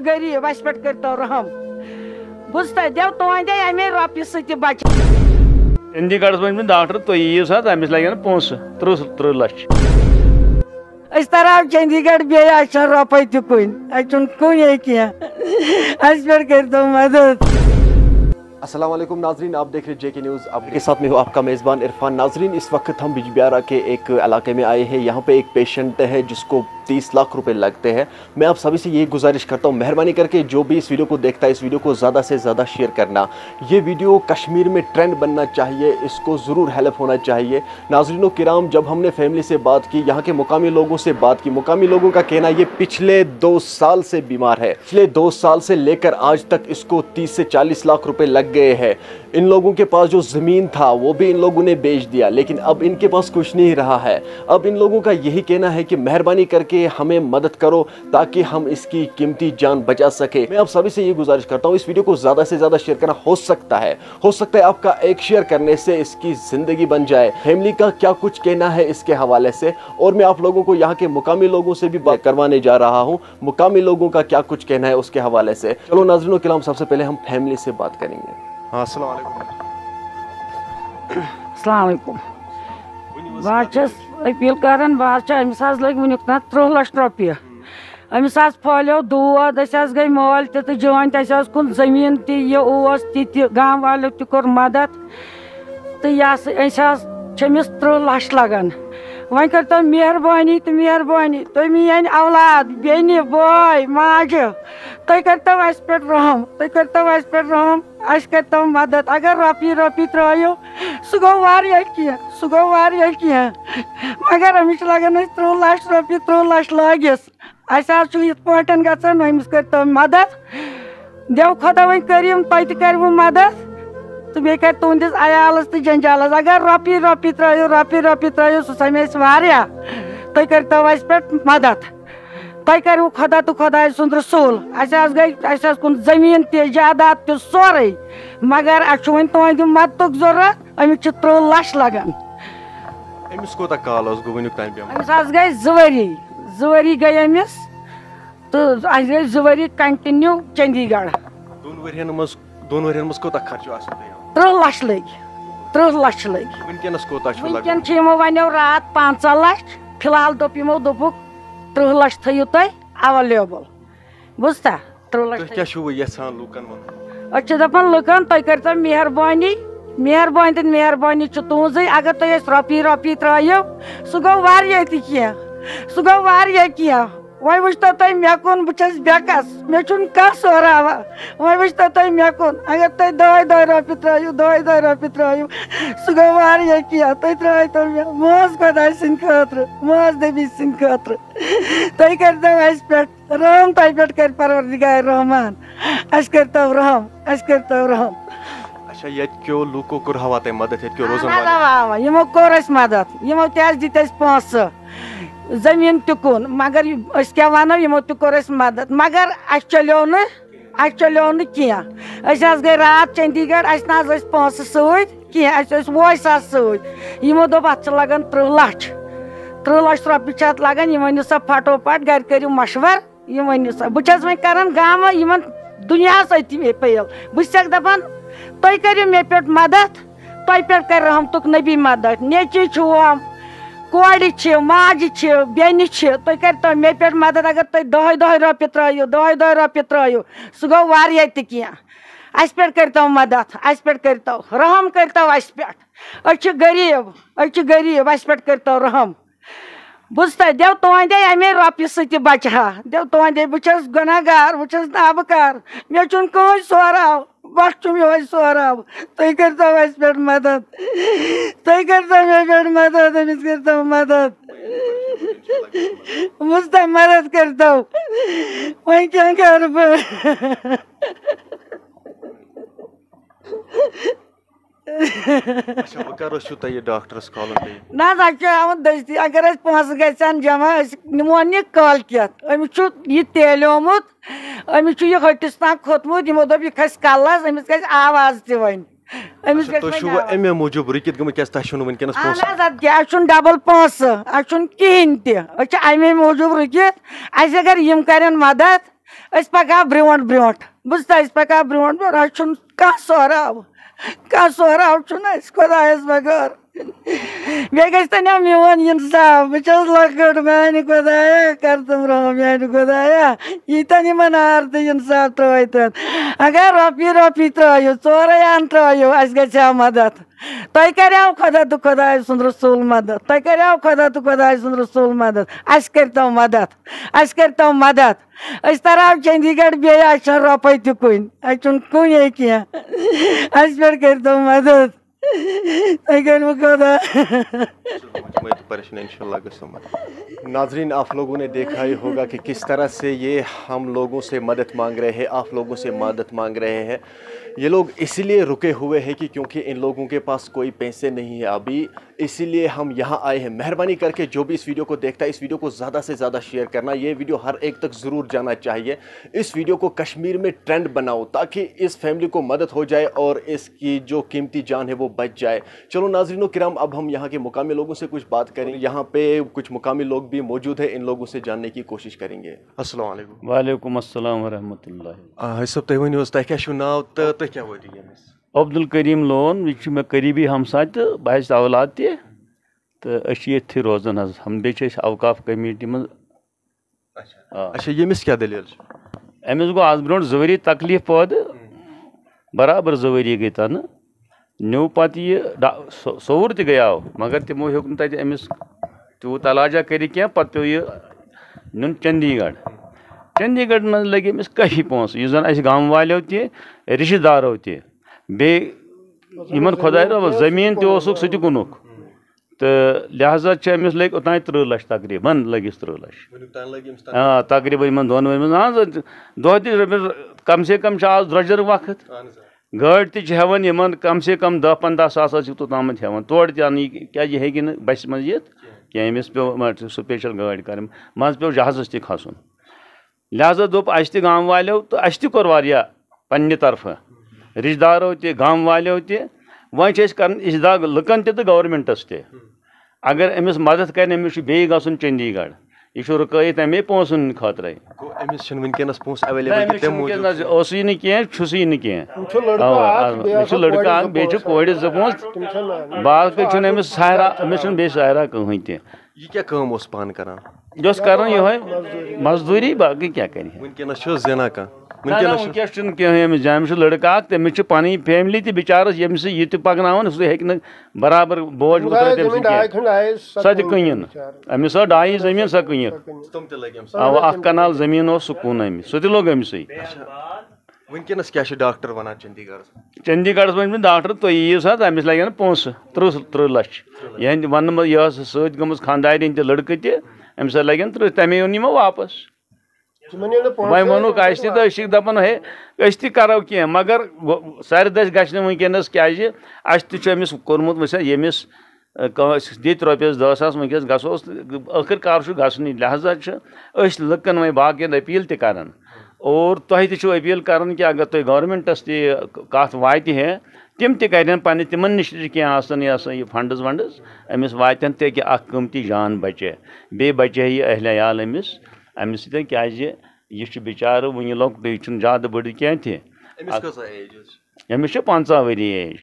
غریب اس پہ کرتو رحم بس دو تہندے امے روپیہ سی بچ چندی گڑھس ون ڈاکٹر تھی یو سا تمس لگن پونسہ 30 لچھ تراو چندی گڑھ بیچ روپے تہ کن اچھن کنے کی اس پہ کرتو مدد. السلام علیکم ناظرین، آپ دیکھ رہے جے کے نیوز. آپ کے ساتھ میں ہوں آپ کا میزبان عرفان. ناظرین، اس وقت ہم بجبیارہ کے ایک علاقے میں آئے ہیں. یہاں پہ ایک پیشنٹ ہے جس کو 30 لاکھ روپے لگتے ہیں. میں آپ سبھی سے یہ گزارش کرتا ہوں، مہربانی کر کے جو بھی اس ویڈیو کو دیکھتا ہے اس ویڈیو کو زیادہ سے زیادہ شیئر کرنا. یہ ویڈیو کشمیر میں ٹرینڈ بننا چاہیے، اس کو ضرور ہیلپ ہونا چاہیے. ناظرین و کرام، جب ہم نے فیملی سے بات کی، یہاں کے مقامی لوگوں سے بات کی، مقامی لوگوں کا کہنا یہ پچھلے 2 سال سے بیمار ہے. پچھلے 2 سال سے لے کر آج تک اس کو 30 سے 40 لاکھ روپے لگ گئے ہیں. ان لوگوں کے پاس جو زمین تھا وہ بھی ان لوگوں نے بیچ دیا، لیکن اب ان کے پاس کچھ نہیں رہا ہے. اب ان لوگوں کا یہی کہنا ہے کہ مہربانی کر کے ہمیں مدد کرو تاکہ ہم اس کی قیمتی جان بچا سکے. میں آپ سبھی سے یہ گزارش کرتا ہوں، اس ویڈیو کو زیادہ سے زیادہ شیئر کرنا. ہو سکتا ہے آپ کا ایک شیئر کرنے سے اس کی زندگی بن جائے. فیملی کا کیا کچھ کہنا ہے اس کے حوالے سے، اور میں آپ لوگوں کو یہاں کے مقامی لوگوں سے بھی بات کروانے جا رہا ہوں، مقامی لوگوں کا کیا کچھ کہنا ہے اس کے حوالے سے. چلو ناظرین و کرام، سب سے پہلے ہم فیملی سے بات کریں گے. ہاں، السلام علیکم. السلام علیکم. بہت اپیل کران، بہت امس لگ ونیک نا 30 لچھ روپیہ. امس پھہلیو دود، گئی مول تہ جان تہ کن زمین تہ گام والو تہ کور مدد تو یہ امس 30 لچھ لگان. وۄنۍ کٔرتو مہربٲنی تہٕ مہربٲنی، تُہۍ میٲنۍ اولاد بیٚنہِ بٲے ماجہِ، تُہۍ کٔرتو اَسہِ پٮ۪ٹھ رحم، تُہۍ کٔرتو اَسہِ پٮ۪ٹھ رحم، اَسہِ کٔرتو مدد. اگر رۄپیہِ ترٛٲیِو سُہ گوٚو واریاہ کینٛہہ، مگر أمِس چھِ لگان اَسہِ 30 لچھ رۄپیہِ 30 لچھ لٲگِس. اَسہِ حظ چھُ یِتھ پٲٹھۍ گژھان، أمِس کٔرتو مدد. دیو خۄدا وۄنۍ کٔرِم تۄہہِ تہِ کٔرِوٕ مدد تو بیٚیہِ کَرِ تُہنٛدِس عیالَس تہٕ جنجالَس. اگر رۄپیہِ ترٛٲیِو سُہ سَمہِ اَسہِ واریاہ. تُہۍ کٔرتو اَسہِ پٮ۪ٹھ مدد، تۄہہِ کٔرِوٕ خۄدا تہٕ خۄداے سُنٛد رسوٗل. اَسہِ کُن زٔمیٖن تہِ جاداد تہِ سورُے، مگر اَسہِ چھُ وۄنۍ تُہنٛدِ مدتُک ضروٗرت. أمِس چھِ 30 لچھ لگان. أمِس کوتاہ کال اوس گوٚو وٕنیُک تام بیمار؟ أمِس حظ گٔے 2 ؤری گٔے أمِس تہٕ اَسہِ گٔے 2 ؤری کنٹِنیوٗ چندی گڑھ. 2 ؤرین منٛز کوتاہ خرچہٕ آسیو تۄہہِ؟ 30 لچھ لٔگۍ. 30 لچھ لٔگۍ. وٕنکٮ۪نس کوتاہ چھُ لگان؟ وٕنکٮ۪ن چھِ یِمو وَنیو راتھ 15 لچھ. فی الحال دوٚپ یِمو دوٚپُکھ 30 لچھ تھٲیِو تُہۍ ایویلیبل. بوٗزتھا؟ 30 لچھ. تُہۍ کیٛاہ چھُو یژھان لوٗکن وَنُن؟ أسۍ چھِ دَپان لُکن تُہۍ کٔرتو مہربٲنی تہٕ مہربٲنی چھِ تُہنٛزٕے. اگر تُہۍ اَسہِ رۄپیہِ ترٛٲیِو سُہ گوٚو واریاہ تہِ کینٛہہ. وۄنۍ وٕچھتو تُہۍ مےٚ کُن، بہٕ چھَس بٮ۪کس، مےٚ چھُنہٕ کانٛہہ سوراوان. وۄنۍ وٕچھتو تُہۍ مےٚ کُن، اگر تُہۍ 2 رۄپیہِ ترٛٲیِو سُہ گوٚو واریاہ کینٛہہ. تُہۍ ترٛٲیتو مےٚ مٲنٛز خۄداے سٕنٛدِ خٲطرٕ، مٲنٛز نبی سٕنٛدِ خٲطرٕ. تُہۍ کٔرتو اَسہِ پٮ۪ٹھ رحم، تۄہہِ پٮ۪ٹھ کَرِ پروردگار رحمان. اَسہِ کٔرتو رحم. اچھا، ییٚتہِ کیو لوٗکو کوٚر ہوا تۄہہِ مدد؟ ییٚتہِ کیو روزن والٮ۪و یِمو کوٚر اَسہِ مدد. یِمو تہِ حظ دِتۍ اَسہِ پونٛسہٕ، زٔمیٖن تہِ کُن، مگر أسۍ کیٛاہ وَنو، یِمو تہِ کوٚر اَسہِ مدد. مگر اَسہِ چلیو نہٕ کینٛہہ. أسۍ حظ گٔے راتھ چندی گڑھ، اَسہِ نہ حظ ٲسۍ پونٛسہٕ سۭتۍ کینٛہہ، اَسہِ ٲسۍ ووے ساس سۭتۍ. یِمو دوٚپ اَتھ چھِ لگان 30 لچھ رۄپیہِ چھِ اَتھ لگان. یِم ؤنِو سا پھٹوپھٹ، گرِ کٔرِو مشور، یِم ؤنِو سا. بہٕ چھَس وۄنۍ کران گامہٕ یِمن دُنیاہس أتی اپیٖل. بہٕ چھَسکھ دَپان تُہۍ کٔرِو مےٚ پٮ۪ٹھ مدد، تۄہہِ پٮ۪ٹھ کَرِ رحمتُک نبی مدد. نیٚچِوۍ چھُوم، کورِ چھِ، ماجہِ چھِ، بیٚنہِ چھِ، تُہۍ کٔرتو مےٚ پٮ۪ٹھ مدد. اگر تُہۍ 2 رۄپیہِ ترٛٲیِو سُہ گوٚو واریاہ تہِ کینٛہہ. اَسہِ پٮ۪ٹھ کٔرتو مدد، اَسہِ پٮ۪ٹھ کٔرتو رحم، کٔرتو اَسہِ پٮ۪ٹھ. أسۍ چھِ غریٖب، اَسہِ پٮ۪ٹھ کٔرتو رحم. بوٗزتھا؟ دیو تُہندے امے رۄپیہِ سۭتۍ تہِ بچہٕ ہا. دیو تُہندے. بہٕ چھَس گۄناہ گار، بہٕ چھَس نابہٕ، مےٚ چھُنہٕ کٕہٕنۍ سوراو، بس چھُم یِہوے سوراو. تُہۍ کٔرتو اَسہِ پٮ۪ٹھ مدد، تُہۍ کٔرتو مےٚ پٮ۪ٹھ مدد. أمِس کٔرتو مدد، بوٗزتھا؟ مدد کٔرتو. وۄنۍ کیٛاہ کَرٕ بہٕ؟ ڈاکٹرس کال؟ نہ حظ، اَسہِ چھُ آمُت دٔستی. اگر اَسہِ پونٛسہٕ گژھن جمع أسۍ نِمون یہِ کٲلکٮ۪تھ. أمِس چھُ یہِ تیلیومُت، أمِس چھُ یہِ ۂٹِس تام کھوٚتمُت. یِمو دوٚپ یہِ کھسہِ کلس، أمِس گژھِ آواز تہِ وۄنۍ. أمس تو شو أمي موجود ركيت قمت كاس تحشون وين كناس بونس أنا ذات أشون دبل بونس أشون كهين تي أش أمي موجود ركيت أشي أگر يم كارن مدد أش پکا برونٹ بس أش پکا برونٹ أشون كاسورا أشون أش خدایس بغیر بیٚیہِ گژھِ تَنیا میون اِنصاف بہٕ چھَس لۄکٕٹ میانہِ خۄدایا کر تِم رحم میانہِ خۄدایا ییٖتٮ۪ن یِمن ہار تہٕ اِنصاف ترٛٲیتَن اگر رۄپیہِ ترٛٲیِو ژورَے اَن ترٛٲیِو اَسہِ گژھِ ہا مدد تۄہہِ کریٛاو خۄدا تہٕ خۄداے سُنٛد رسوٗل مدد تۄہہِ کریٛاو خۄدا تہٕ خۄداے سُنٛد رسوٗل مدد اَسہِ کٔرۍتو مدد أسۍ ترہو چندی گڑھ بیٚیہِ اَسہِ چھَنہٕ رۄپَے تہِ کُنہِ اَسہِ چھُنہٕ کُنے کینٛہہ اَسہِ پٮ۪ٹھ کٔرۍتو مدد تۄہہِ کٔرِو خۄدا ناظرین آپ لوگوں نے دیکھا ہی ہوگا کہ کس طرح سے یہ ہم لوگوں سے مدد مانگ رہے ہیں آپ لوگوں سے مدد مانگ رہے ہیں یہ لوگ اسی لیے رکے ہوئے ہیں کہ کیونکہ ان لوگوں کے پاس کوئی پیسے نہیں ہیں ابھی اسی لیے ہم یہاں آئے ہیں مہربانی کر کے جو بھی اس ویڈیو کو دیکھتا ہے اس ویڈیو کو زیادہ سے زیادہ شیئر کرنا یہ ویڈیو ہر ایک تک ضرور جانا چاہیے اس ویڈیو کو کشمیر میں ٹرینڈ بناؤ تاکہ اس فیملی کو مدد ہو جائے اور اس کی جو قیمتی جان ہے وہ بچ جائے چلو ناظرین و کرام اب ہم یہاں کے مقامی لوگوں سے کچھ بات کریں یہاں پہ کچھ مقامی لوگ بھی موجود ہیں ان لوگوں سے جاننے کی کوشش کریں گے السلام علیکم وعلیکم السلام ورحمۃ اللہ صاحب تُہۍ ؤنِو حظ تۄہہِ کیٛاہ چھُو ناو تہٕ تُہۍ کیٛاہ وٲتِو ییٚمِس عبدالکریم لون یہ مے قریبی ہمساے تو بہت اولاد تہ تو یتھی روزان حظ ہم بیٚیہِ چھِ أسۍ اوقاف کمیٹی منٛز اچھا ییٚمِس کیٛاہ دٔلیٖل چھِ أمِس گوٚو آز برونٛٹھ 2 ؤری تکلیٖف پٲدٕ برابر 2 ؤری گٔے تَنہٕ نیوٗ پتہٕ یہِ صوُر تہِ گٔیاو مگر تِمو ہیوٚک نہٕ تَتہِ أمِس تیوٗت علاجا کٔرِتھ کینٛہہ پتہٕ پیوٚو یہِ نیُن چندی گڑھ منٛز لٔگۍ أمِس کٲفی پونٛسہٕ یُس زن اَسہِ گامہٕ والیو تہِ رِشتہٕ دارو تہِ بیٚیہِ یِمن خۄداے رۄبس زٔمیٖن تہِ اوسُکھ سُہ تہِ کُنُکھ تہٕ لہذا چھِ أمِس لٔگۍ اوٚتانۍ 30 لچھ تقریٖبن لٔگِس 30 لچھ تقریٖبن یِمن 2 ؤرین منٛز دۄہ تہِ کم سے کم چھِ آز درٛۄجر وقت گٲڑۍ تہِ چھِ ہٮ۪وان یِمن کم سے کم 10-15 ساس حظ چھِ توٚتامَتھ ہٮ۪وان تورٕ تہِ اَنٕنۍ کیٛازِ یہِ ہیٚکہِ نہٕ بسہِ منٛز یِتھ کینٛہہ أمِس پیوٚو سُپیشل گٲڑۍ کَرٕنۍ منٛزٕ پیوٚو جہازس تہِ کھسُن لہذا دوٚپ اَسہِ تہِ گامہٕ والیو تہٕ اَسہِ تہِ کوٚر واریاہ پننہِ طرفہٕ رشتہٕ دارو تہِ گامہٕ والیو تہِ وۄنۍ چھِ أسۍ کران اِشداق لُکن تہِ تہٕ گورمنٹس تہِ اگر أمِس مدد کرِ أمِس چھُ بیٚیہِ گژھُن چندی گڑھ یہ رُکٲیِتھ اَمے پونٛسن ہٕنٛدِ خٲطرَے اوسُے نہٕ کینٛہہ چھُسٕے نہٕ کینٛہہ مےٚ چھُ لٔڑکہٕ اکھ بیٚیہِ چھِ کورِ 2 پونٛسہٕ باقٕے چھُنہٕ أمِس سہارا أمِس چھُنہٕ بیٚیہِ سہارا کٕہٕنۍ تہِ یہِ کیٛاہ کٲم اوس پانہٕ کران یہِ اوس کران یِہوے مزدوٗری باقٕے کیٛاہ کرِ وٕنکٮ۪نس چھُ حظ زینان کانٛہہ وٕنکٮ۪س چھُنہٕ کینٛہہ أمِس جان أمِس چھُ لٔڑکہٕ اکھ تٔمِس چھِ پنٕنۍ فیملی تہِ بِچارس ییٚمِس یہِ تہِ پکناوان سُہ ہیٚکہِ نہٕ برابر بوج اُترٲیِتھ تٔمۍ سٕنٛدِ کینٛہہ سۄ تہِ کٕنِن أمِس ٲس 2 زٔمیٖن سۄ کٕنِکھ اَوا 1 کنال زٔمیٖن اوس سُہ کُن أمِس سُہ تہِ لوٚگ أمسٕے وٕنکٮ۪نس کیٛاہ چھُ ڈاکٹر وَنان چندی گڑھس ؤنۍ مےٚ ڈاکٹر تُہۍ یِیِو سا أمِس لگن پونٛسہٕ 30 لچھ یِہنٛدِ وننہٕ منٛز یہِ ٲس سۭتۍ گٔمٕژ خانٛدارِنۍ تہِ لٔڑکہٕ تہِ أمِس لگن 30 تَمے اوٚن یِمو واپس وۄنۍ ووٚنُکھ اَسہِ تہِ تہٕ أسۍ چھِکھ دپان ہے أسۍ تہِ کرو کینٛہہ مگر سردٔسۍ گژھِ نہٕ وٕنکٮ۪نس کیٛازِ اَسہِ تہِ چھُ أمِس کوٚرمُت وٕچھ سا ییٚمِس کٲنٛسہِ دِتۍ رۄپیس 10 ساس وٕنکٮ۪س گژھوس ٲخٕر کار چھُ گژھنٕے لہذا چھِ أسۍ لُکن وۄنۍ باقین أپیٖل تہِ کران اور تۄہہِ تہِ چھُو أپیٖل کران کہِ اگر تۄہہِ گورمنٹس تہِ کتھ واتہِ ہے تِم تہِ کرن پننہِ تِمن نِش تہِ کینٛہہ آسان یہِ ہسا یہِ فنڈٕز ونڈٕز أمِس واتن تاکہِ اکھ قۭمتی جان بچہِ بیٚیہِ بچہِ ہے یہِ اہلِ عیال أمِس امہِ سۭتۍ کیٛازِ یہِ چھُ بِچارٕ وُنہِ لۄکٹُے چھُنہٕ زیادٕ بٔڑ کینٛہہ تہِ أمِس چھِ 15 ؤری ایج